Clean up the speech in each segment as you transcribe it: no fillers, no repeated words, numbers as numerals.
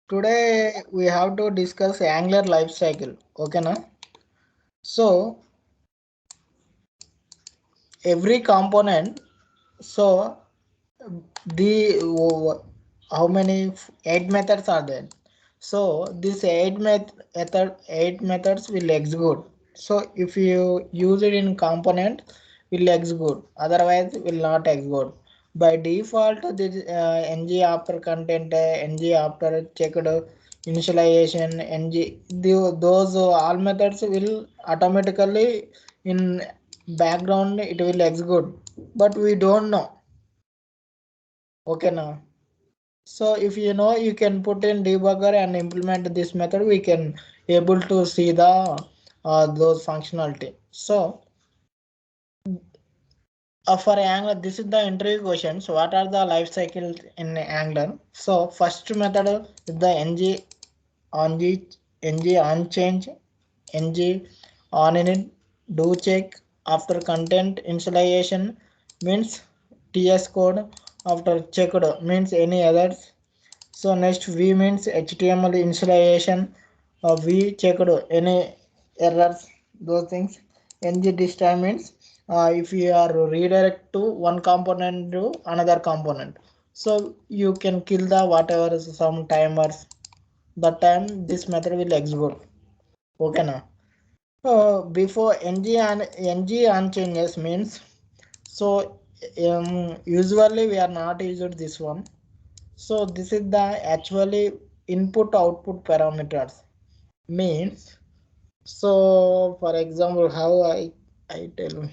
Today we have to discuss Angular life cycle. Okay, na? So every component. So the how many 8 methods are there? So these eight methods will execute. So if you use it in component, will execute. Otherwise, will not execute. By default, this ng after content, ng after checked initialization, ng those all methods will automatically in background it will execute. But we don't know. Okay, now. So if you know, you can put in debugger and implement this method. We can able to see the those functionality. So for Angular, this is the interview questions. What are the life cycles in Angular? So first method is the ng on change, ng on init, do check after content initialization means TS code, after checked means any others. So next V means HTML initialization. V checked any errors, those things. Ng this time means if you are redirect to one component to another component. So you can kill the whatever some timers. That time this method will execute. Okay now. Before ng on changes means so usually we are not using this one. So this is the actually input output parameters means. So for example, how I tell you,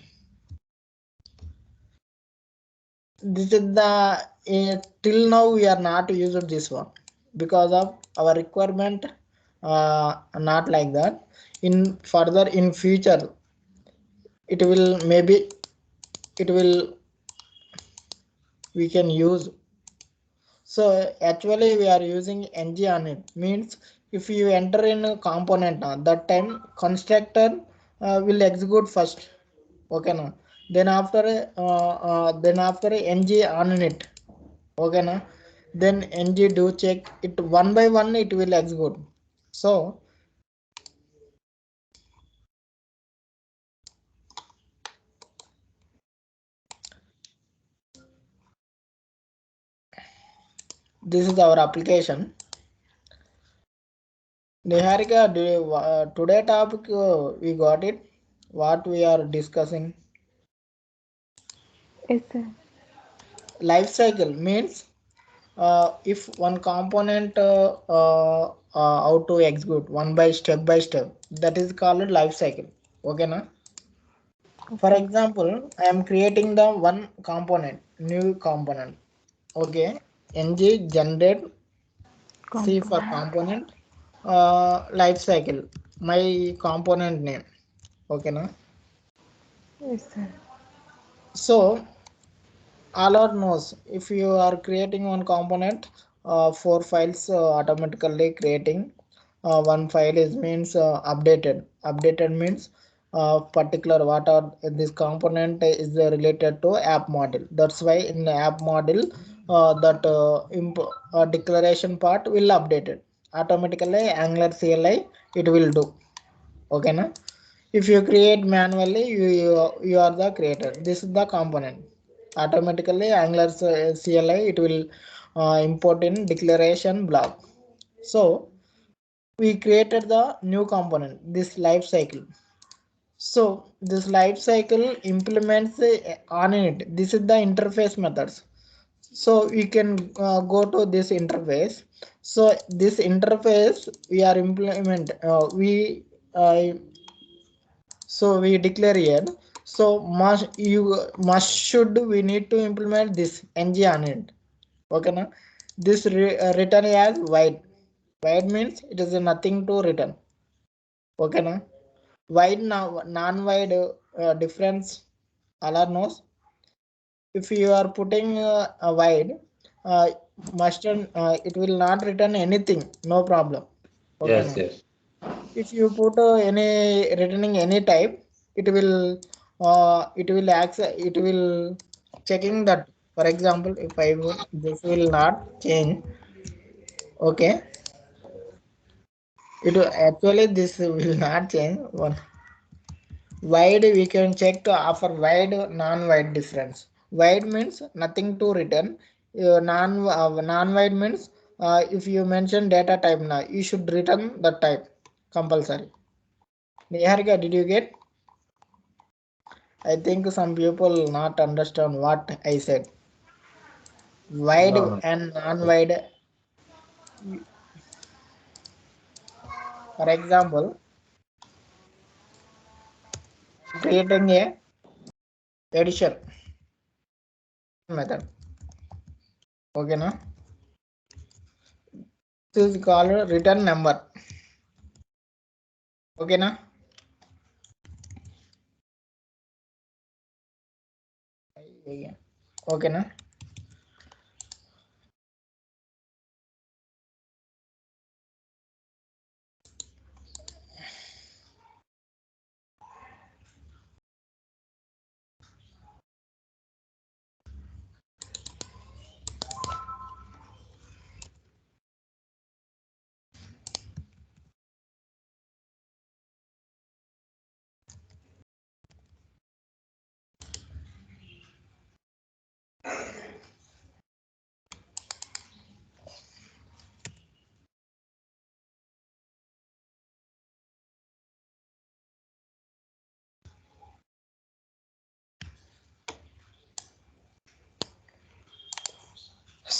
this is the till now we are not using this one because of our requirement. Not like that. In further in future, it will maybe it will we can use. So actually we are using ng on it means if you enter in a component that time constructor will execute first. Okay now. Then after ng on it. Okay now. Then ng do check it one by one it will execute. So this is our application. Niharika, today topic we got it. What we are discussing? Yes, sir. Life cycle means if one component how to execute one by step, that is called life cycle. Okay na? For Okay. example, I am creating the one component, new component. Okay, ng generate c for Component. component life cycle, my component name. Okay na? Yes, sir. So all or knows if you are creating one component, four files automatically creating. One file is means updated means particular what are this component is related to app model. That's why in the app model that declaration part will update it automatically. Angular CLI it will do. Okay na? If you create manually, you are the creator. This is the component. Automatically Angular CLI it will import in declaration block. So we created the new component, this life cycle. So this life cycle implements on it. This is the interface methods. So we can go to this interface. So this interface we are implement we so we declare here. So must should we need to implement this ng on it. Okay na? This return as void. Void means it is nothing to return. Okay na? Void now non void difference all knows. If you are putting a void, uh, must it will not return anything, no problem. Okay Yes, na? yes. If you put any returning any type, it will checking that. For example, if I would, this will not change. Okay, It actually this will not change. One wide we can check offer wide non-wide difference. Wide means nothing to return. Non-wide means if you mention data type now, you should return the type compulsory. Niharika, did you get? I think some people not understand what I said. Wide No, no. and non-wide. For example, creating a addition method. Okay, na? This is called return number. Okay, na? Okay, na?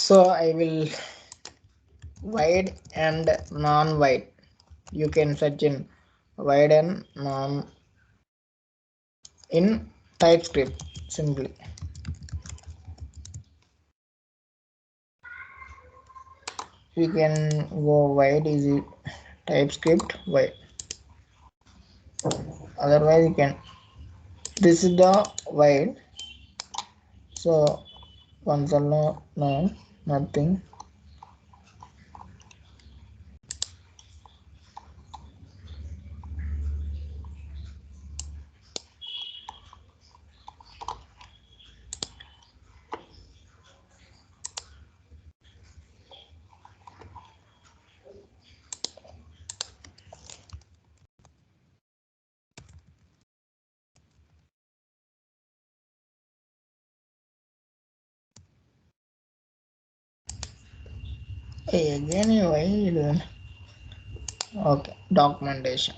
So I will wide and non-wide. You can search in wide and non in TypeScript simply. We can go wide is it TypeScript wide. Otherwise you can. This is the wide. So console no nothing. Hey, again wide. Okay, documentation.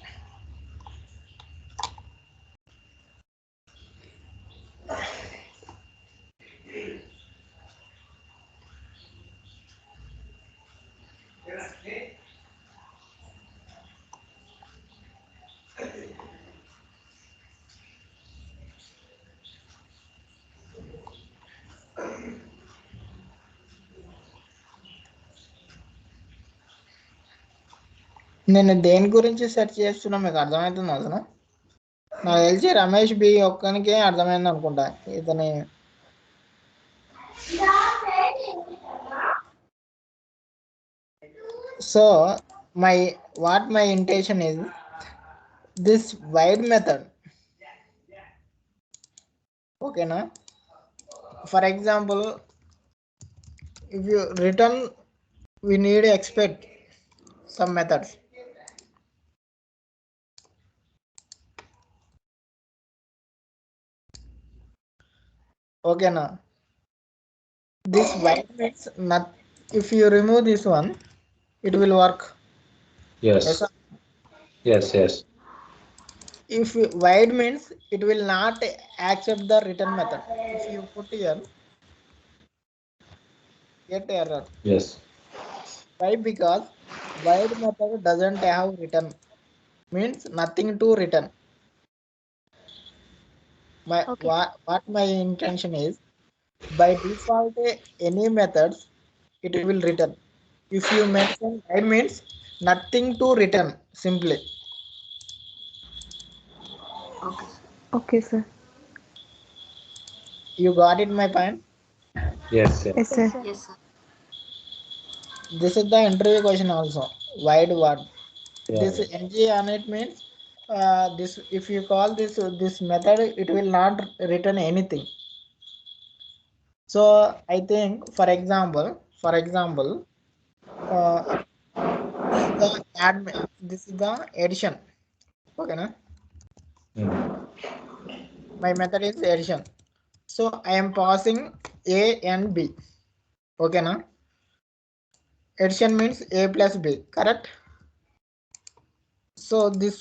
నేను దేని గురించి search చేస్తున్నా మీకు అర్థమవుతుంది అసలు నాకు తెలిసి Ramesh B ఒక్కనికే అర్థమైంది అనుకుంటా ఇతని so my intention is this wide method. Okay na? For example, if you return we need to expect some methods. Okay na? This wide means not, if you remove this one it will work. Yes. Yes, sir? Yes. If wide means it will not accept the return method. If you put here get error. Yes. Why? Because wide method doesn't have return, means nothing to return. Okay. What my intention is, by default any methods it will return. If you mention wide means nothing to return simply. Okay, sir. You got it my point? Yes. Yes, sir. This is the interview question also. Wide word. Yeah. This ng on it means this, if you call this method it will not return anything. So I think for example uh, the this is the addition. Okay, na? My method is addition. So I am passing A and B. Okay, na? Addition means A plus B, correct? So this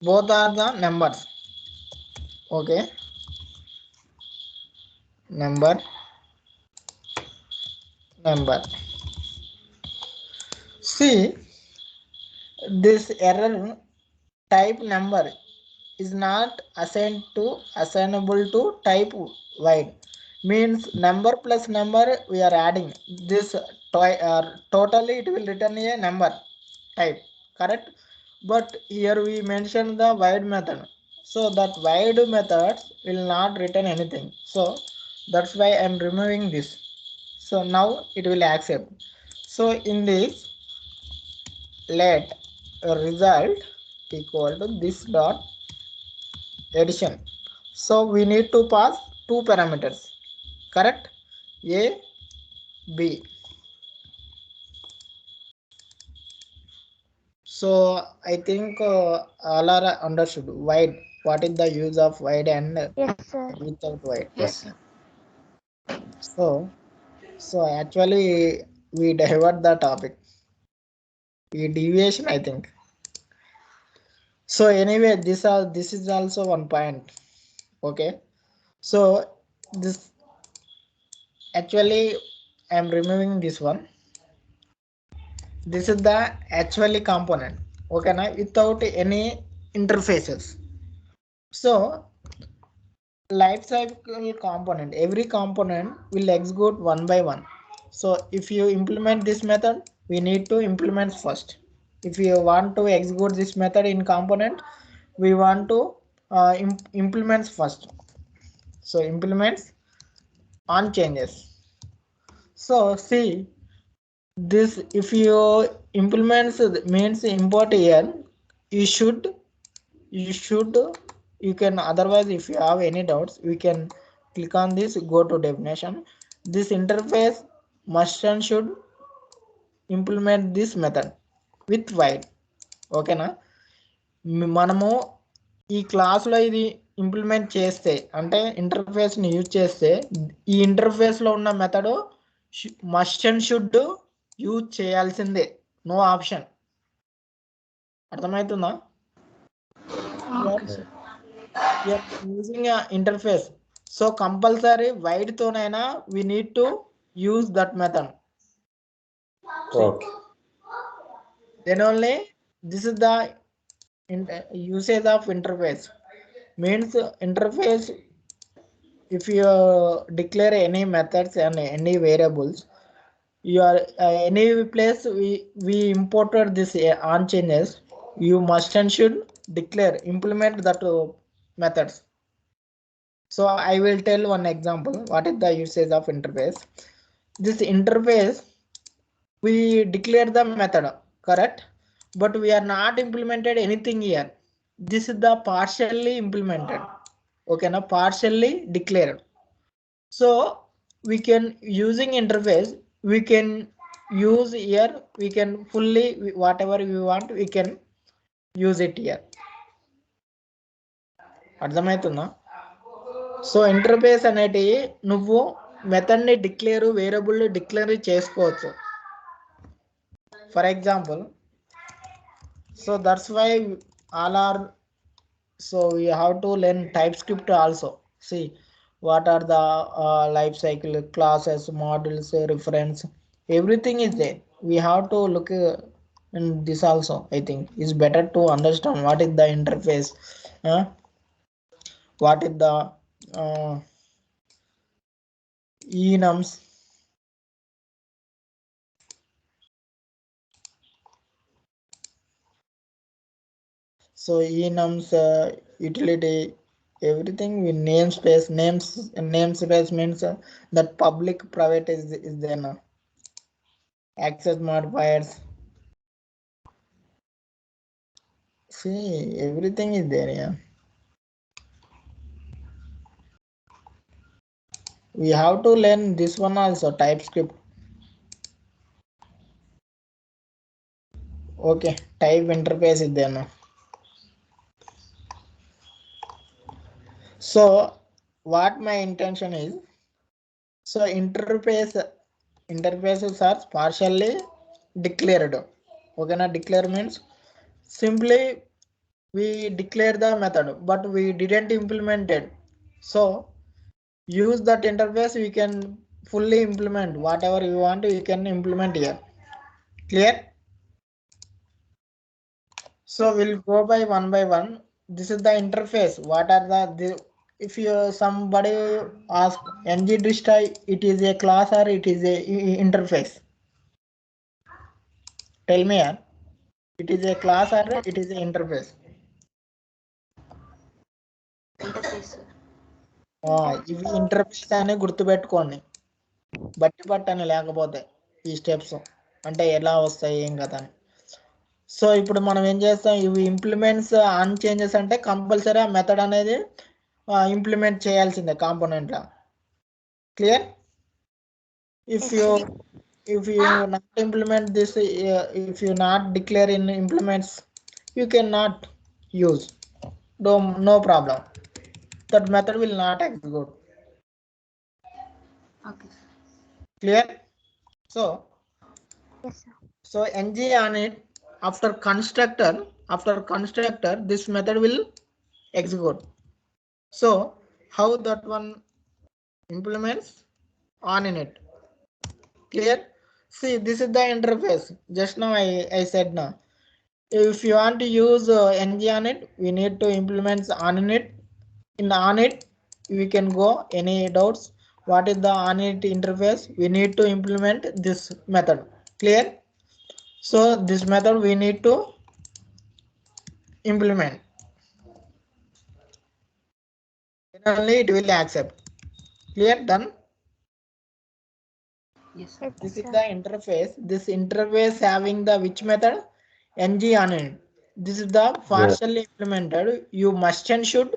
both are the numbers. Okay, number. See, this error type number is not assignable to type wide. Means number plus number we are adding this totally it will return a number type, correct? But here we mention the wide method, so that wide method will not return anything, so that's why I'm removing this. So now it will accept. So in this, let a result equal to this dot addition. So we need to pass two parameters, correct? A, B. So I think all are understood. Wide. What is the use of wide and Yes, sir. without wide? Yes. So actually we divert the topic. We deviation, I think. So anyway, this is also one point. Okay. So this actually I'm removing this one. This is the actually component, okay now, without any interfaces. So life cycle component, every component will execute one by one. So if you implement this method, we need to implement first. If you want to execute this method in component, we want to implement first. So implements on changes. So see, this if you implements means import here, you should you can, otherwise if you have any doubts we can click on this, go to definition. This interface must and should implement this method with while. ఓకేనా? మనము ఈ క్లాస్లో ఇది implement చేస్తే, అంటే ఇంటర్ఫేస్ని use చేస్తే, ఈ ఇంటర్ఫేస్లో ఉన్న method must and should use చేయాల్సిందే, నో ఆప్షన్. అర్థమవుతుందా? యూజింగ్ ఇంటర్ఫేస్, సో కంపల్సరీ వైడ్ తోనైనా we need to use that method. Okay. Then only this is the usage of interface. Means interface, if you declare any methods and any variables, you are any place we imported this on changes, you must and should declare implement that methods. So I will tell one example what is the usage of interface. This interface we declare the method, correct, but we are not implemented anything here. This is the partially implemented, okay now, partially declared. So we can, using interface we can use here, we can fully whatever we want we can use it here. అర్థమవుతుందా? So interface అనేది నువ్వు మెథడ్ని declare, variable declare చేసుకోవచ్చు. For example, so that's why all are, so we have to learn TypeScript also. See what are the life cycle classes, modules, reference, everything is there. We have to look in this also. I think it's better to understand what is the interface, what is the enums. So enums, utility, everything with namespace. Namespace means that public private is there now. Access modifiers, see everything is there. Yeah, We have to learn this one also, TypeScript. Okay, type interface is there now. So what my intention is, so interfaces are partially declared. Okay, now declare means simply we declare the method, but we didn't implement it. So use that interface, we can fully implement whatever you want, you can implement here. Clear? So we'll go by one. This is the interface. What are the if you somebody ask ngDisty, it is a class or it is a interface? Tell me, yeah. It is a class or it is an interface? Interface, sir. ఇవి interface అని గుర్తుపెట్టుకోండి, బట్టి పట్టని లేకపోతే ఈ steps అంటే ఎలా వస్తాయి ఏం కదా అని. సో ఇప్పుడు మనం ఏం చేస్తాం, ఇవి ఇంప్లిమెంట్స్ ఆన్ చేంజెస్ అంటే కంపల్సరీ ఆ మెథడ్ అనేది ఇంప్లిమెంట్ చేయాల్సిందే component law. Clear? If you not implement this, if you not declare in implements, you can not use, no problem, that method will not execute. Okay, sir. Clear? So Yes, sir. so ng on it, after constructor this method will execute. So how that one implements on in it? Clear? See, this is the interface. Just now I said now, if you want to use ng on it, we need to implement on in it. In on it we can go. Any doubts? What is the on it interface? We need to implement this method. Clear? So this method we need to implement, then only it will accept. Clear? Done? Yes, sir. This is the interface. This interface having the which method? ng on it. This is the partially implemented. You must and should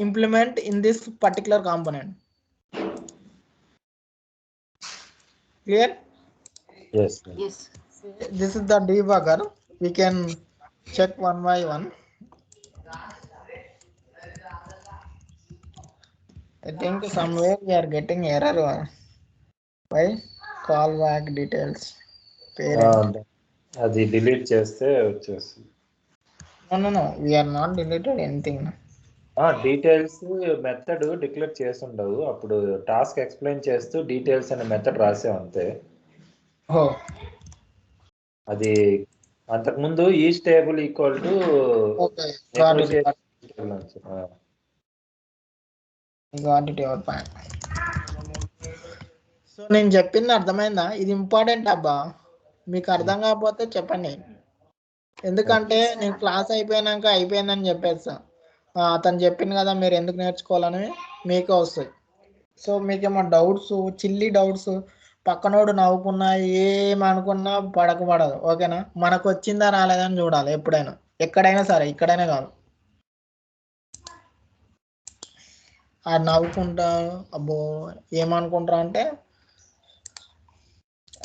implement in this particular component. Clear? Yes. Yes. This is the debugger. We can check one by one. I think somewhere we are getting error. Why? Callback details. Parent. అది delete చేస్తే వచ్చేస్తుంది. No. We are not deleted anything. Details method declare చేస్తుండవు, అప్పుడు task explain చేస్తూ details అనే method రాసాం అంతే. Oh. అది అంతకుముందు each table equal to Okay. Got it. Got it your point. So నేను చెప్పింది అర్థమైందా? ఇది ఇంపార్టెంట్ అబ్బా, మీకు అర్థం కాకపోతే చెప్పండి, ఎందుకంటే నేను క్లాస్ అయిపోయినాక అయిపోయిందని చెప్పేస్తా. అతను చెప్పింది కదా మీరు ఎందుకు నేర్చుకోవాలని మీకే వస్తాయి. సో మీకేమో డౌట్స్, చిల్లీ డౌట్స్, పక్కనోడు నవ్వుకున్నా ఏమనుకున్నా పడదు. ఓకేనా? మనకు వచ్చిందా రాలేదని చూడాలి ఎప్పుడైనా, ఎక్కడైనా సరే, ఇక్కడైనా కాదు. ఆ నవ్వుకుంటా అబ్బో ఏమనుకుంటారా అంటే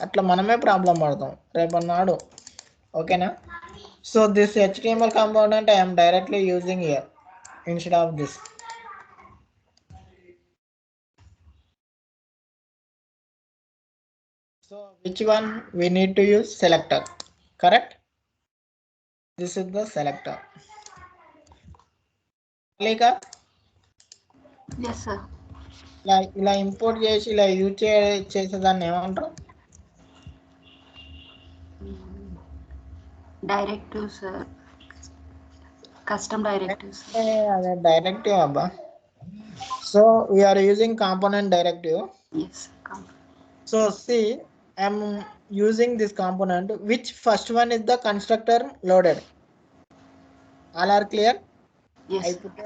అట్లా మనమే ప్రాబ్లం పడతాం రేపన్నాడు. ఓకేనా? So this HTML component I am directly using here instead of this. So which one we need to use? Selector. Correct? This is the selector. Malika? Yes, sir. ఇలా ఇంపోర్ట్ చేసి ఇలా యూజ్ చేసేదాన్ని ఏమంటారు? Directives, sir. Custom directives. అదే directive అబ్బా. So we are using component directive. Yes. So see, I am using this component. Which first one is the constructor loaded? All are clear? Yes. I put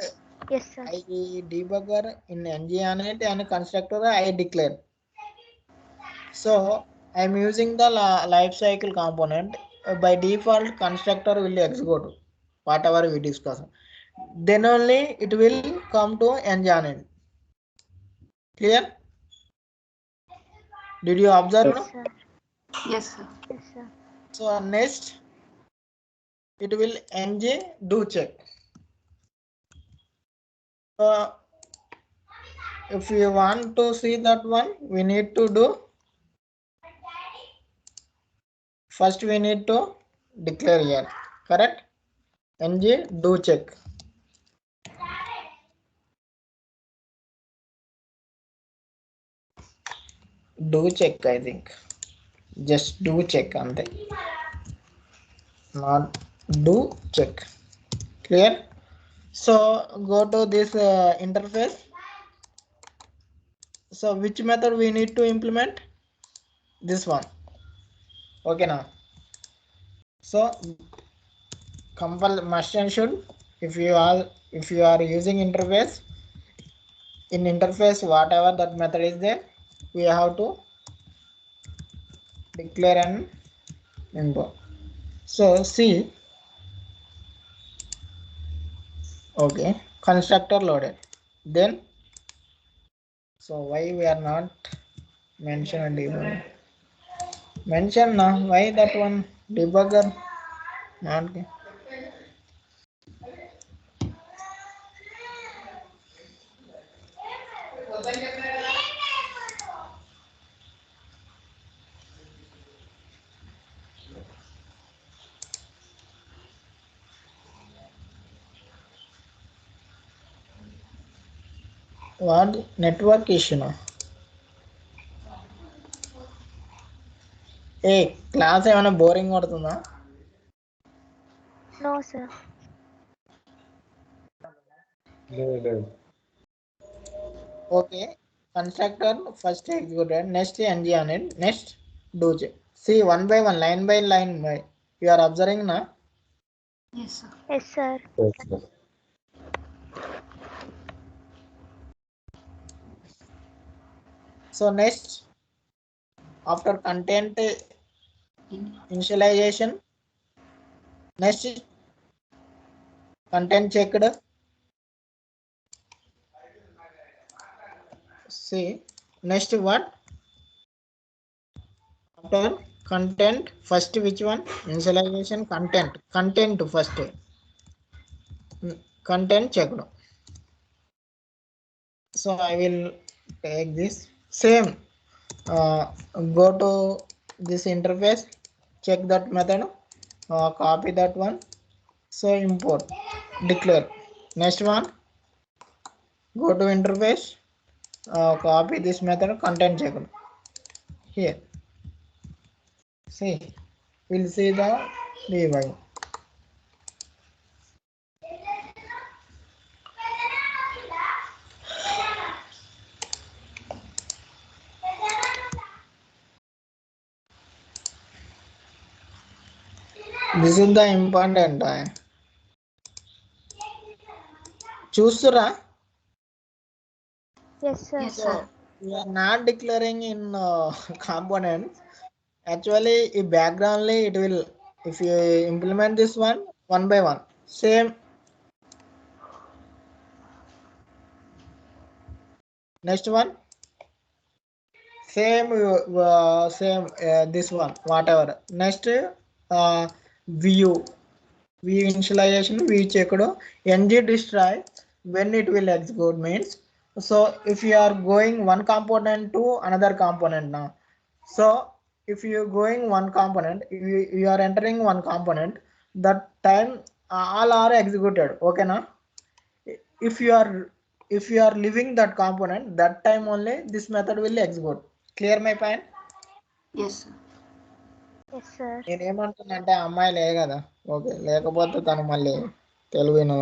Yes, sir. I debugger in ng on it and constructor I declare. So I am using the life cycle component. By default constructor will execute whatever we discuss. Then only it will come to ng on it. Clear? Did you observe? Yes, No? sir. Yes, sir. Yes, sir. So next it will ng do check. So if you want to see that one, we need to do first. We need to declare here, correct? Ng do check. Do check, I think. Just do check on the not do check. Clear? So go to this interface. So which method we need to implement? This one. Okay now. So must and should, if you are using interface, in interface whatever that method is there, we have to declare and import. So see, okay, constructor loaded. Then so why we are not mentioned debugger? Mention now, why that one debugger not? What network issue now? ఏ class ఏమైనా boring కొడుతుందా? No, sir. Okay, constructor first executed, next ng on it, next do check. See one by one, line by line, you are observing na? Yes, sir. Yes, sir. So next, after content initialization, next content checked. See next what? After content, first which one? Initialization, content first, content checked. So I will take this same, go to this interface, check that method, copy that one, so import, declare. Next one, go to interface, copy this method, content check here. See, we'll see the debug. This is the important. చూస్తురా? Yes, sir. Yes, sir. We are not declaring in components. Actually, in background it will, if you implement this one by one, same. Next one, same, this one, whatever. Next, view initialization, we checked ng destroy when it will execute means. So if you are going one component to another component now, so if you are going one component, you are entering one component, that time all are executed. Okay now, if you are leaving that component, that time only this method will execute. Clear my point? Yes, sir. Yes, sir. నేనేమంటున్నా అంటే అమ్మాయి లేదు కదా, okay, లేకపోతే తను మళ్ళీ తెలుగును.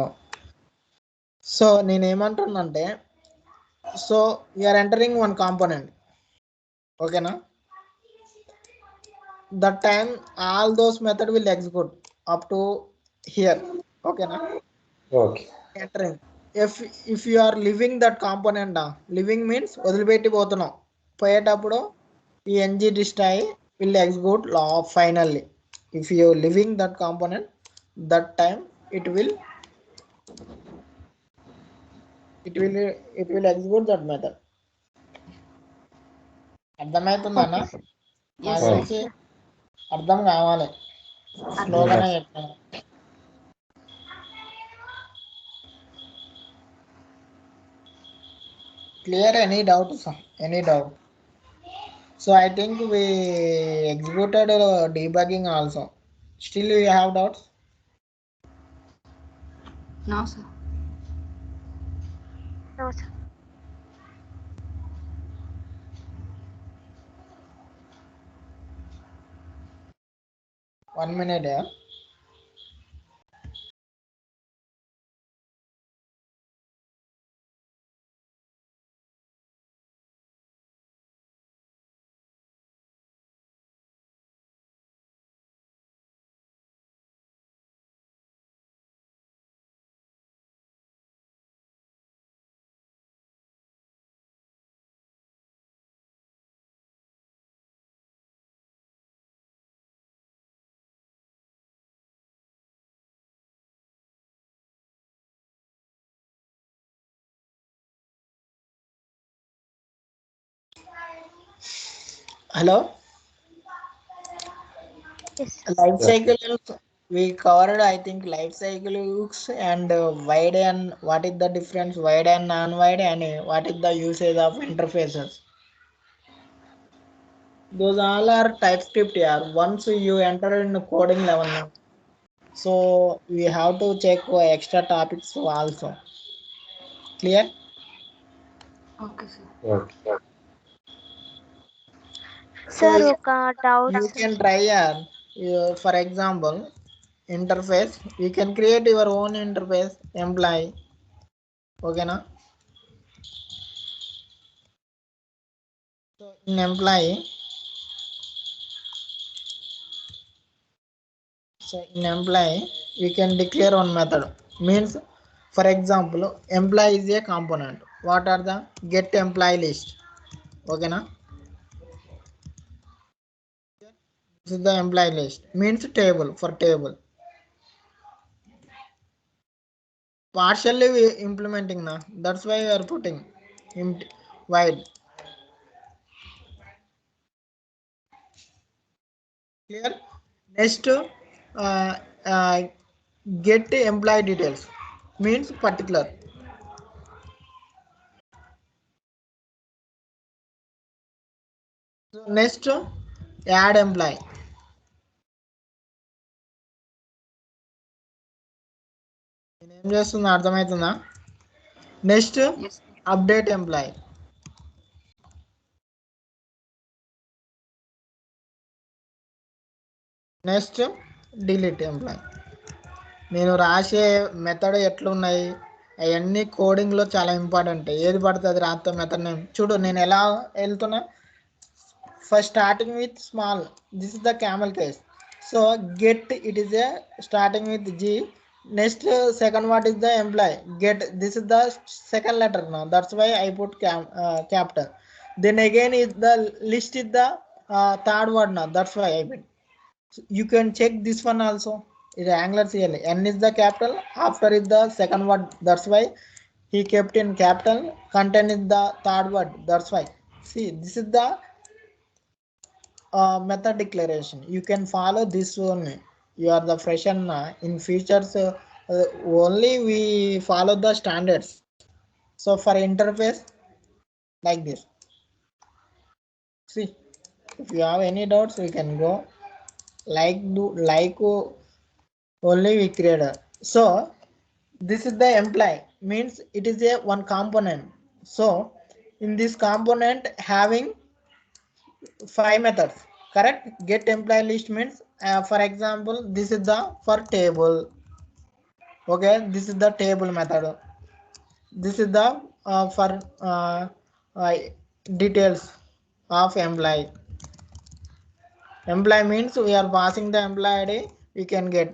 So నేనేమంటున్నంటే, so you're entering one component, ఓకేనా? That time all those method will execute up to here, ఓకేనా? Okay. Entering, if you are leaving that component, leaving means వదిలిపెట్టి పోతున్నాం, పోయేటప్పుడు ఈ ng destroy will execute finally. If you are leaving that component, that time it will execute that method. అర్థమవుతుందా అన్న? నాకు Yes, తెలిసి sir. అర్థం కావాలి, స్లోగానే చెప్తాను. Clear? Any doubt, sir? Any doubt? So I think we executed debugging also. Still we have doubts? No, sir. No, sir. One minute, yeah. Hello? Yes, sir. Life cycle, we covered, I think, life cycles and wide and what is the difference, wide and non-wide, and what is the usage of interfaces. Those all are TypeScript here. Once you enter in coding level now, so we have to check extra topics also. Clear? Okay, sir. Okay. So Sir, ఒక doubt, you sir. can try here. For example, interface. You can create your own interface employee. Okay, na? So in employee, we can declare one method. Means, for example, employee is a component. What are the get employee list? Okay, na? This is the employee list. Means table for table. Partially we implementing now. That's why we are putting wide. Clear? Next, get employee details. Means particular. So next, add employee. ఏం చేస్తుందో అర్థమవుతుందా? Next Yes, sir. Update employee. Next delete employee. నేను రాసే method ఎట్లున్నాయి అవన్నీ కోడింగ్లో చాలా important. ఏది పడుతుంది రాత్తో మెథడ్ నేమ్ చూడు. నేను ఎలా వెళ్తున్నా, first starting with small, this is the camel case. So get, it is a starting with G. Next second what is the employee, get, this is the second letter నా, that's why I put capital. Then again is the list is the third word now, that's why I mean. You can check this one also. Is Angular CL, n is the capital, after is the second word, that's why he kept in capital. Content is the third word, that's why. See, this is the method declaration. You can follow this one. You are the fresher in features, only we follow the standards. So for interface, like this. See, if you have any doubts, we can go. Only we create. So this is the employee, means it is a one component. So in this component having 5 methods, correct? Get employee list means, for example, this is the for table. Okay, this is the table method. This is the for uh, details of employee. Employee means we are passing the employee ID, we can get.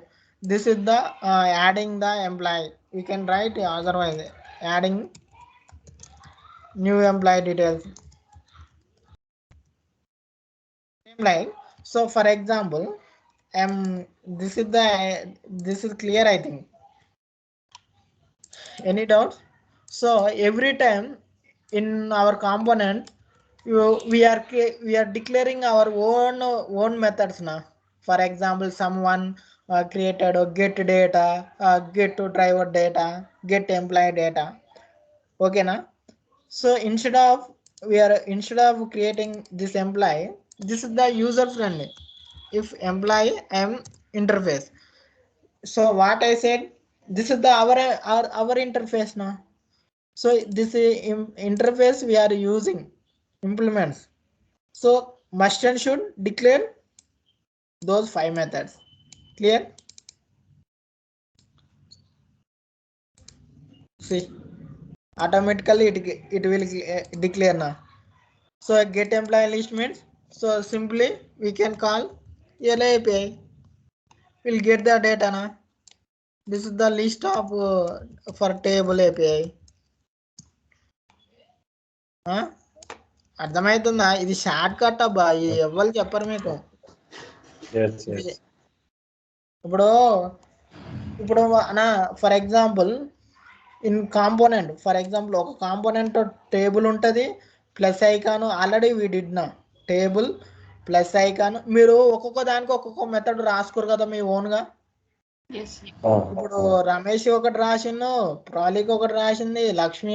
This is the adding the employee, we can write otherwise adding new employee details. Like, so for example, this is the this is clear, I think. Any doubts? So every time in our component, we are declaring our own methods now. For example, someone created a get data, get to driver data, get employee data. Okay na? So instead of creating this employee, this is the user friendly. If employee interface. So what I said, this is the our interface now. So this interface we are using implements. So must and should declare those 5 methods. Clear? See, automatically it will declare now. So get employee list means, so simply we can call LA API. We'll get the data now. This is the list of for table API. అర్థమవుతుందా? ఇది short cut అబ్బా, ఎవరు చెప్పరు మీకు. ఇప్పుడు అనా for example in component, for example ఒక component table ఉంటుంది plus icon. Already we did నా టేబుల్ ప్లస్ ఐకాన్. మీరు ఒక్కొక్క దానికి ఒక్కొక్క మెథడ్ రాసుకోరు కదా మీ ఓన్గా. ఇప్పుడు రమేష్ ఒకటి రాసిండు, ప్రాలిక్ ఒకటి రాసింది, లక్ష్మి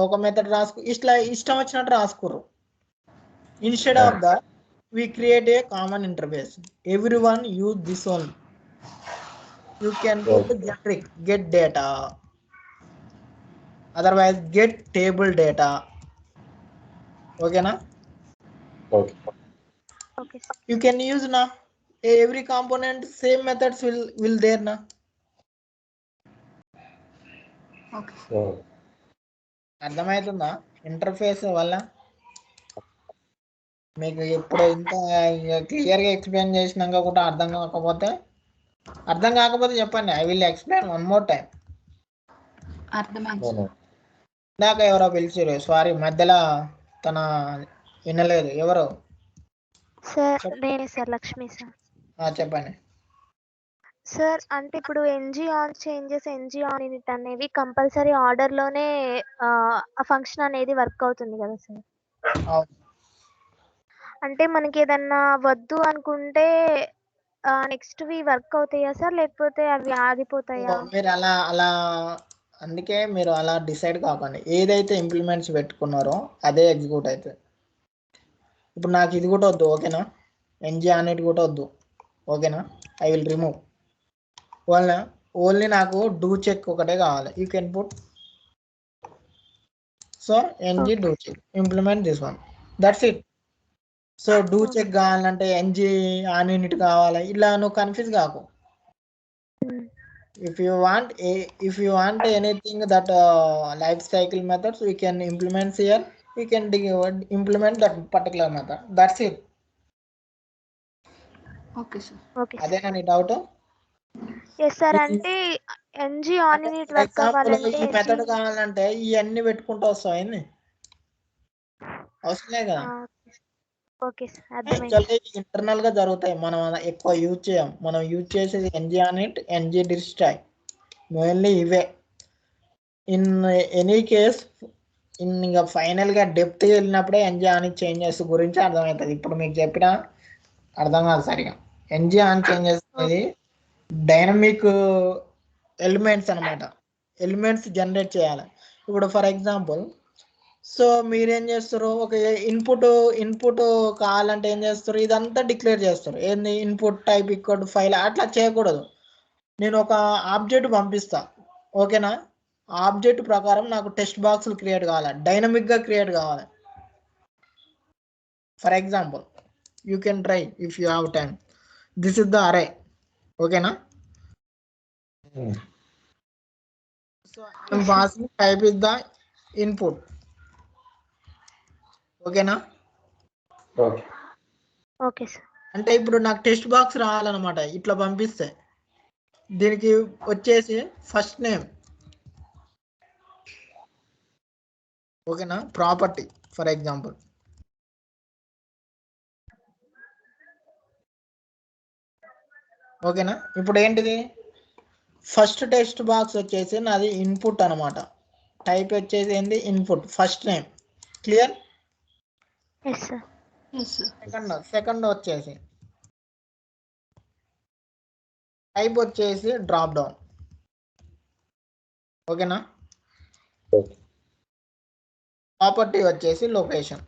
ఒక మెథడ్ రాసుకు, ఇట్లా ఇష్టం వచ్చినట్టు రాసుకుర్రు. Instead of that we create a common interface. Everyone use this one. You can put generic get data, otherwise get table data. Okay na? Okay. You can use na every component same methods will there na. Okay. అర్థమవుతుందా interface వల్ల? మీకు ఇప్పుడు ఇంత క్లియర్గా explain చేసినాక కూడా అర్థం కాకపోతే చెప్పండి. I will explain one more time. అర్థమైంది. ఇందాక ఎవరో పిలిచారు, సారీ మధ్యలో తన వినలేదు. ఎవరు? సార్ నేనే సార్, లక్ష్మి సార్. చెప్పండి సార్. అంటే ఇప్పుడు ng on changes, ng on init అనేవి కంపల్సరీ ఆర్డర్లోనే ఆ ఫంక్షన్ అనేది వర్క్ అవుతుంది కదా సార్? అంటే మనకి ఏదన్నా వద్దు అనుకుంటే నెక్స్ట్ వి వర్క్ అవుతాయా సార్, లేకపోతే అవి ఆగిపోతాయా? మీరు అలా అందుకే మీరు అలా డిసైడ్ కాకండి. ఏదైతే ఇంప్లిమెంట్స్ పెట్టుకున్నారో అదే ఎగ్జిక్యూట్ అవుతుంది. ఇప్పుడు నాకు ఇది కూడా వద్దు, ఓకేనా? ఎన్జీ అనేది కూడా వద్దు, ఓకేనా? I will remove. ఓన్లీ నాకు డూ చెక్ ఒకటే కావాలి. You can put so ng do check, implement this one, that's it. So do check కావాలంటే ఎన్జీ ఆన్ యూనిట్ కావాలి, ఇలా నువ్వు కన్ఫ్యూజ్ కాకు. if you want anything that life cycle methods we can implement here, we can implement that particular method, that's it. Okay sir. Okay. అదేనా నీ doubt? Yes sir. అంటే ng on unit work అవ్వాలంటే ఈ method కావాలంటే ఇవన్నీ పెట్టుకుంటూ వస్తావు ఏంది? అవసరం లేదు కదా. ఓకే సార్, అర్థమైంది. ఇంటర్నల్ గా జరుగుతాయి, మనం ఎక్కువ యూజ్ చేయం. మనం యూజ్ చేసేది ng on it, ng destroy, mainly ఇవే. ఇన్ ఎనీ కేస్ ఇంకా ఫైనల్ గా డెప్త్ వెళ్ళినప్పుడే ఎన్జీ ఆన్ చేంజెస్ గురించి అర్థమవుతుంది. ఇప్పుడు మీకు చెప్పిన అర్థం కాదు సరిగా. ఎన్జీ ఆన్ చేంజెస్ అనేది డైనమిక్ ఎలిమెంట్స్ అనమాట. ఎలిమెంట్స్ జనరేట్ చేయాలి. ఇప్పుడు ఫర్ ఎగ్జాంపుల్, సో మీరేం చేస్తారు, ఒక ఇన్పుట్ కావాలంటే ఏం చేస్తారు, ఇదంతా డిక్లేర్ చేస్తారు. ఏంది? Input type equal to file. అట్లా చేయకూడదు. నేను ఒక ఆబ్జెక్ట్ పంపిస్తా, ఓకేనా? ఆబ్జెక్ట్ ప్రకారం నాకు టెక్స్ట్ బాక్స్లు క్రియేట్ కావాలి, డైనమిక్గా క్రియేట్ కావాలి. For example, you can try if you have time. This is the array, ఓకేనా? So I'm passing type is the input, ఓకేనా? Okay sir. అంటే ఇప్పుడు నాకు టెక్స్ట్ బాక్స్ రావాలన్నమాట. ఇట్లా పంపిస్తే దీనికి వచ్చేసి ఫస్ట్ నేమ్, ఓకేనా? ప్రాపర్టీ ఫర్ ఎగ్జాంపుల్, ఓకేనా? ఇప్పుడు ఏంటిది, ఫస్ట్ టెక్స్ట్ బాక్స్ వచ్చేసి నాది ఇన్పుట్ అనమాట. టైప్ వచ్చేసి ఏంది? Input. First name, clear? Yes sir. Yes sir. Second వచ్చేసి టైప్ వచ్చేసి డ్రాప్ డౌన్. ఓకేనా. ప్రాపర్టీ వచ్చేసి లొకేషన్.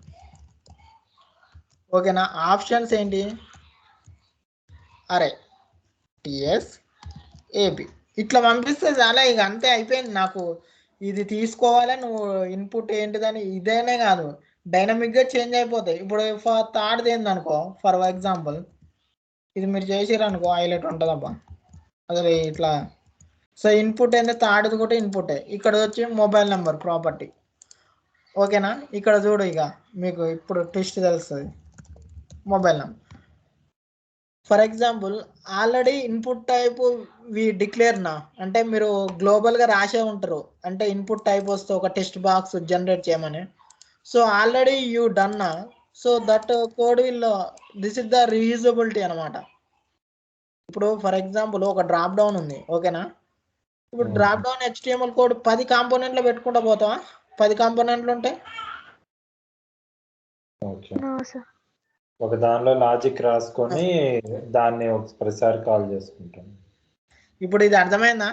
ఓకేనా. ఆప్షన్స్ ఏంటి? అరే టిఎస్ ఏపీ ఇట్లా పంపిస్తే చాలా, ఇక అంతే అయిపోయింది. నాకు ఇది తీసుకోవాలి, నువ్వు ఇన్పుట్ ఏంటిదని ఇదేనే కాదు, డైనమిక్గా చేంజ్ అయిపోతాయి. ఇప్పుడు థర్డ్ది ఏందనుకో, ఫర్ ఎగ్జాంపుల్ ఇది మీరు చేసిరనుకో హైలైట్ ఉంటుందబ్బా అసలు ఇట్లా. సో ఇన్పుట్ ఏంది, థర్డ్ది కూడా ఇన్పుటే. ఇక్కడ వచ్చి మొబైల్ నెంబర్ ప్రాపర్టీ. ఓకేనా. ఇక్కడ చూడు, ఇక మీకు ఇప్పుడు ట్విస్ట్ తెలుస్తుంది. Mobile number for example already input type we declare నా, అంటే మీరు గ్లోబల్గా రాసే ఉంటారు, అంటే ఇన్పుట్ టైప్ వస్తే ఒక టెక్స్ట్ బాక్స్ జనరేట్ చేయమని. సో ఆల్రెడీ యూ డన్ నా, so that code will, this is the reusability అనమాట. ఇప్పుడు ఫర్ ఎగ్జాంపుల్ ఒక డ్రాప్ డౌన్ ఉంది. ఓకేనా. ఇప్పుడు డ్రాప్ డౌన్ HTML కోడ్ 10 కాంపోనెంట్లు పెట్టుకుంటా పోతావా? 10 కాంపోనెంట్లు ఉంటాయి. No sir. ఒక దానిలో లాజిక్ రాసుకొని దాన్ని ఒకసారి కాల్ చేసుకుంటాం. ఇప్పుడు ఇది అర్థమైందా?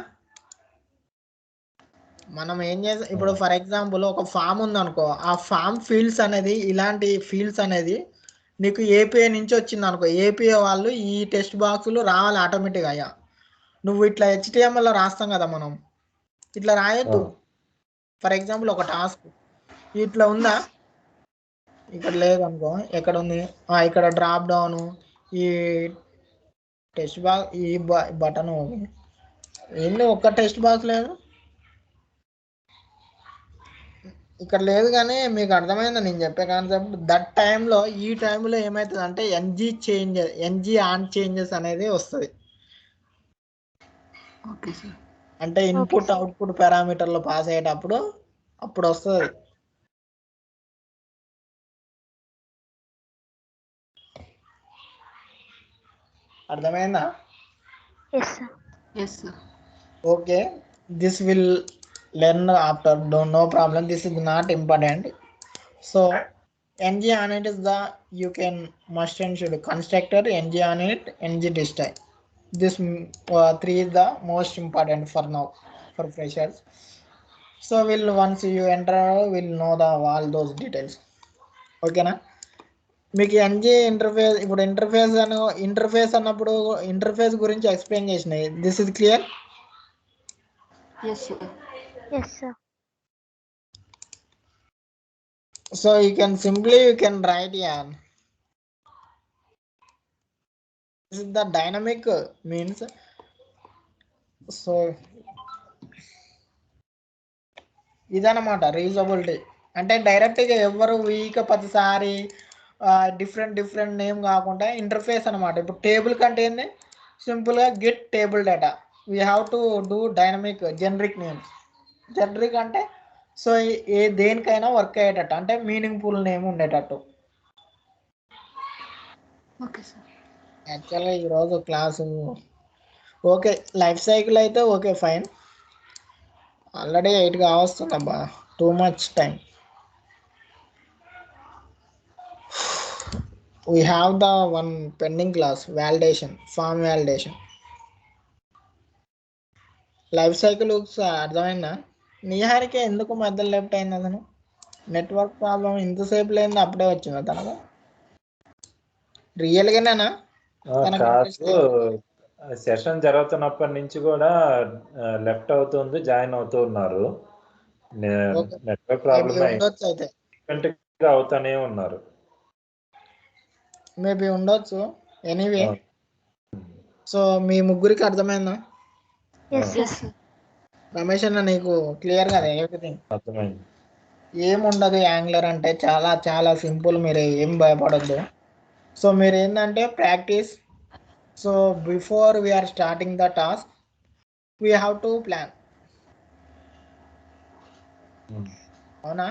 మనం ఏం చేస్తాం ఇప్పుడు, ఫర్ ఎగ్జాంపుల్ ఒక ఫామ్ ఉంది అనుకో, ఆ ఫామ్ ఫీల్డ్స్ అనేది, ఇలాంటి ఫీల్డ్స్ అనేది నీకు ఏపీఐ నుంచి వచ్చింది అనుకో, ఏపీఐ వాళ్ళు ఈ టెక్స్ట్ బాక్సులు రావాలి ఆటోమేటిక్గా. అయ్యా నువ్వు ఇట్లా HTML రాస్తాం కదా మనం, ఇట్లా రాయొద్దు. ఫర్ ఎగ్జాంపుల్ ఒక టాస్క్ ఇట్లా ఉందా, ఇక్కడ లేదనుకో, ఎక్కడ ఉంది, ఇక్కడ డ్రాప్ డౌన్, ఈ టెక్స్ట్ బాక్స్, ఈ బటన్ ఏంటి, ఒక్క టెక్స్ట్ బాక్స్ లేదు ఇక్కడ లేదు. కానీ మీకు అర్థమైందా నేను చెప్పే కాన్సెప్ట్? దట్ టైంలో, ఈ టైంలో ఏమవుతుంది అంటే ఎన్జీ ఆన్ చేంజెస్ అనేది వస్తుంది. Okay sir. అంటే ఇన్పుట్ అవుట్పుట్ పారామీటర్లు పాస్ అయ్యేటప్పుడు అప్పుడు వస్తుంది. అర్థమైందా? Yes sir. Yes sir. Okay, this will learn after, no problem, this is not important. So ng on it is the, you can must and should constructor, ng on it, ng destroy. This 3 is the most important for now for freshers. So will once you enter will know the all those details. Okay na. మీకు ng interface, ఇప్పుడు interface అన్నప్పుడు interface గురించి explain చేసినాయి. This is clear? Yes sir. Yes sir. So you can simply write here. This is the dynamic means. So ఇదన్నమాట reusability అంటే. డైరెక్ట్గా ఎవరు week ప్రతిసారి డిఫరెంట్ నేమ్ కాకుండా ఇంటర్ఫేస్ అనమాట. ఇప్పుడు టేబుల్ కంటే ఏంది, సింపుల్గా get table data, we have to do dynamic generic names. Generic అంటే సో దేనికైనా వర్క్ అయ్యేటట్టు, అంటే మీనింగ్ఫుల్ నేమ్ ఉండేటట్టు. Okay sir. యాక్చువల్గా ఈరోజు క్లాసు ఓకే, లైఫ్ సైకిల్ అయితే ఓకే ఫైన్. ఆల్రెడీ 8 కావస్తుందబ్బా, too much time. We have the one pending class, validation, form validation. Life cycle అర్థమైందా? నిహారిక ఎందుకు మధ్యలో లెఫ్ట్ అయింది? అతను నెట్వర్క్ ప్రాబ్లం ఇంతసేపు లేని అప్పుడే వచ్చింది తనకు. రియల్గానేనా? సెషన్ జరుగుతున్నప్పటి నుంచి కూడా లెఫ్ట్ అవుతుంది, జాయిన్ అవుతూ ఉన్నారు. నెట్వర్క్ ప్రాబ్లమ్ అయితే అవుతానే ఉన్నారు. మేబీ ఉండొచ్చు. ఎనీవే, సో మీ ముగ్గురికి అర్థమైందా? Yes sir. రమేష్ అన్న నీకు క్లియర్ కదా ఎవ్రీథింగ్? అర్థమైంది. ఏముండదు, యాంగ్లర్ అంటే చాలా చాలా సింపుల్, మీరు ఏం భయపడద్దు. సో మీరు ఏంటంటే practice. So before we are starting the task we have to plan. అవునా?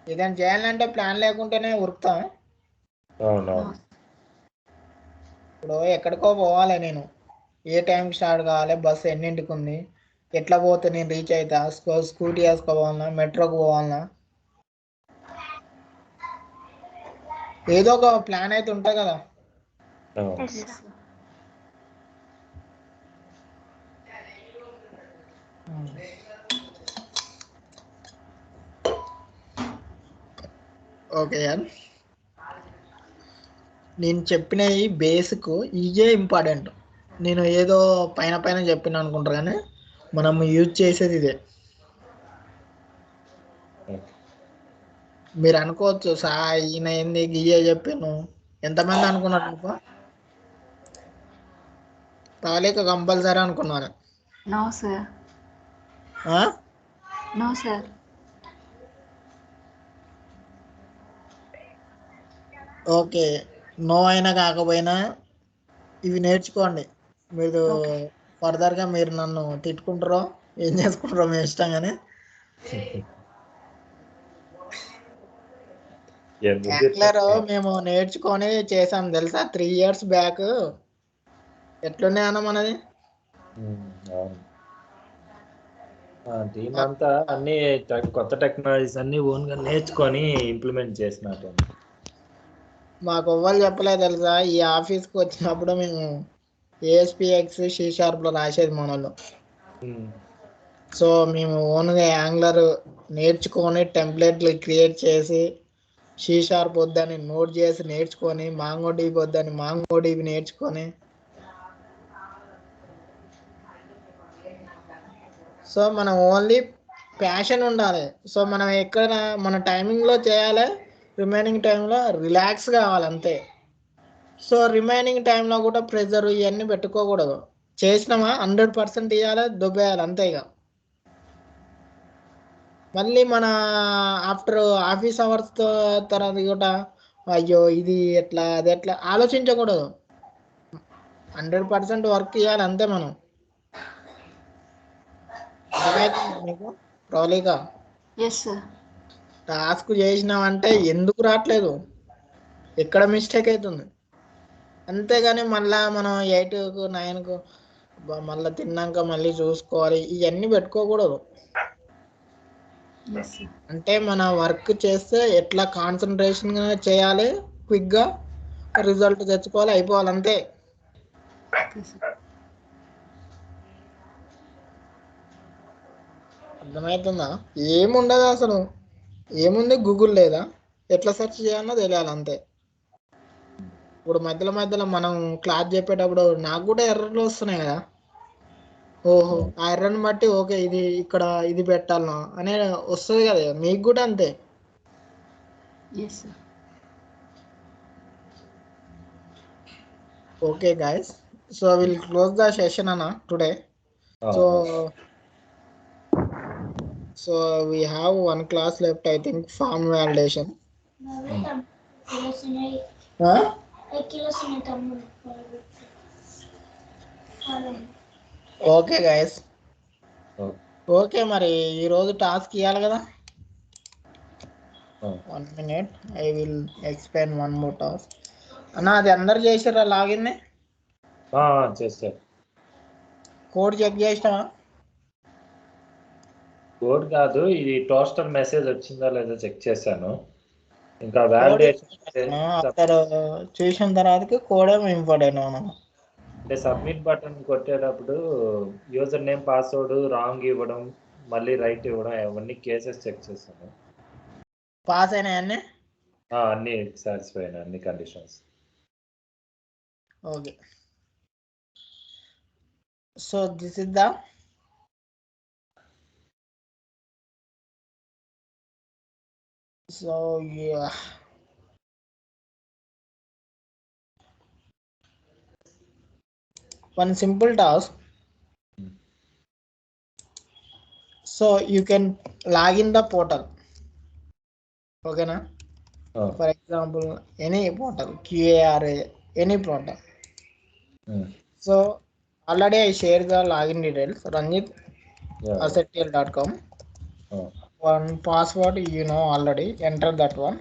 ఏదైనా చేయాలంటే ప్లాన్ లేకుంటేనే ఉరుకుతాం. ఇప్పుడు ఎక్కడికో పోవాలి, నేను ఏ టైంకి స్టార్ట్ కావాలి, బస్సు ఎన్నింటికి ఉంది, ఎట్లా పోతే నేను రీచ్ అవుతా, స్కూటీ వేసుకోవాలన్నా, మెట్రోకి పోవాలన్నా, ఏదో ఒక ప్లాన్ అయితే ఉంటుంది కదా. Yes yes sir. Sir. Okay యార్, నేను చెప్పినవి బేసిక్ ఇవే ఇంపార్టెంట్. నేను ఏదో పైన పైన చెప్పిన అనుకుంటారు కానీ మనం యూజ్ చేసేది ఇదే. మీరు అనుకోవచ్చు ఈయన ఏంది గియ్యే చెప్పాను, ఎంతమంది అనుకున్నారు మీకు? తాలిక కంపల్సరీ అనుకున్నారు. No sir. ఆ? No sir. ఓకే, నో అయినా కాకపోయినా ఇవి నేర్చుకోండి. మీరు ఓకే. ఫర్దర్గా మీరు నన్ను తిట్టుకుంటారో ఏం చేసుకుంటారో మీ ఇష్టం కానీ యాంగ్లర్ మేము నేర్చుకొని చేసాం తెలుసా 3 years బ్యాక్. ఎట్లున్నాయి అన్న మనది. టీం అంతా అన్ని కొత్త టెక్నాలజీస్ అన్ని ఓన్ గా నేర్చుకొని ఇంప్లిమెంట్ చేసినట్టు. మాకు ఎవ్వరు చెప్పలేదు తెలుసా, ఈ ఆఫీస్కి వచ్చినప్పుడు మేము ASPX C# లో రాసేది మనలో. సో మేము ఓన్గా యాంగ్లర్ నేర్చుకొని టెంప్లెట్లు క్రియేట్ చేసి C# వద్దని నోట్ చేసి నేర్చుకొని మాంగోడిబి వద్దని మాంగోడిబి నేర్చుకొని, సో మనం ఓన్లీ ప్యాషన్ ఉండాలి. సో మనం ఎక్కడ మన టైమింగ్లో చేయాలి, రిమైనింగ్ టైంలో రిలాక్స్ కావాలి అంతే. సో రిమైనింగ్ టైంలో కూడా ప్రెజర్ ఇవన్నీ పెట్టుకోకూడదు. చేసినామా 100% ఇవ్వాలి, దుబ్బేయాలి అంతే. ఇక మళ్ళీ మన ఆఫ్టర్ ఆఫీస్ అవర్స్ తర్వాత కూడా అయ్యో ఇది ఎట్లా అది ఎట్లా ఆలోచించకూడదు. 100% వర్క్ ఇవ్వాలి అంతే మనం. అర్థమవుతుంది మీకు ప్రౌలిక? Yes sir. టాస్క్ చేసినామంటే ఎందుకు రావట్లేదు, ఎక్కడ మిస్టేక్ అవుతుంది, అంతేగాని మళ్ళా మనం 8కు 9కు మళ్ళీ తిన్నాక మళ్ళీ చూసుకోవాలి ఇవన్నీ పెట్టుకోకూడదు. Yes sir. అంటే మన వర్క్ చేస్తే ఎట్లా కాన్సన్ట్రేషన్గా చేయాలి, క్విక్గా రిజల్ట్ తెచ్చుకోవాలి, అయిపోవాలి అంతే. Okay sir. అర్థమవుతుందా? ఏముండదు అసలు, ఏముంది గూగుల్ లేదా, ఎట్లా సెర్చ్ చేయాలో తెలియాలి అంతే. ఇప్పుడు మధ్యలో మధ్యలో మనం క్లాస్ చెప్పేటప్పుడు నాకు కూడా ఎర్రర్లు వస్తున్నాయి కదా, ఓహో ఆ ఎర్రర్ని బట్టి ఓకే ఇది ఇక్కడ ఇది పెట్టాలనా అనే వస్తుంది కదా, మీకు కూడా అంతే. Yes sir. Okay guys, so will close the session అన్న today. So we have one class left, I think, form validation. Huh? Okay guys, okay మరి ఈరోజు టాస్క్ ఇవ్వాలి కదా. 1 minute, I will explain one more task. అన్న అది అందరు చేసారా login? చేశారు. కోడ్ చెక్ చేసినావా? కోడ్ కాదు, ఇది టోస్టర్ మెసేజ్ వచ్చిందా లేదా చెక్ చేశాను. ఇంకా వాలిడేషన్ చూసిన తర్వాత కోడ్ ఏమో ఇంపార్టెంట్ మనం. అంటే సబ్మిట్ బటన్ కొట్టేటప్పుడు యూజర్ నేమ్ పాస్వర్డ్ రాంగ్ ఇవ్వడం మళ్ళీ రైట్ ఇవ్వడం అవన్నీ కేసెస్ చెక్ చేశాను. పాస్ అయినాయి అన్నీ? అన్ని సాటిస్ఫై అయినా అన్ని conditions. Okay, so this is the so yeah, one simple task. So you can log in the portal, okay na? For example, any portal, QARA, any portal. So already I shared the login details, Ranjit assetl.com. One password you know already, enter that one.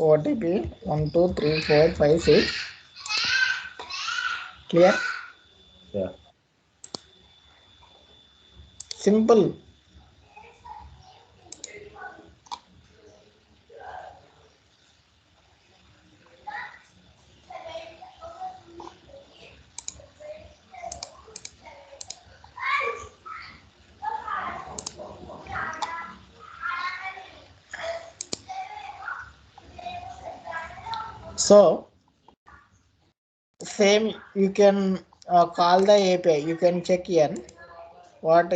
OTP 1 2 3 4 5 6. Clear? Yeah. Simple. So same you can call the API. You can check here what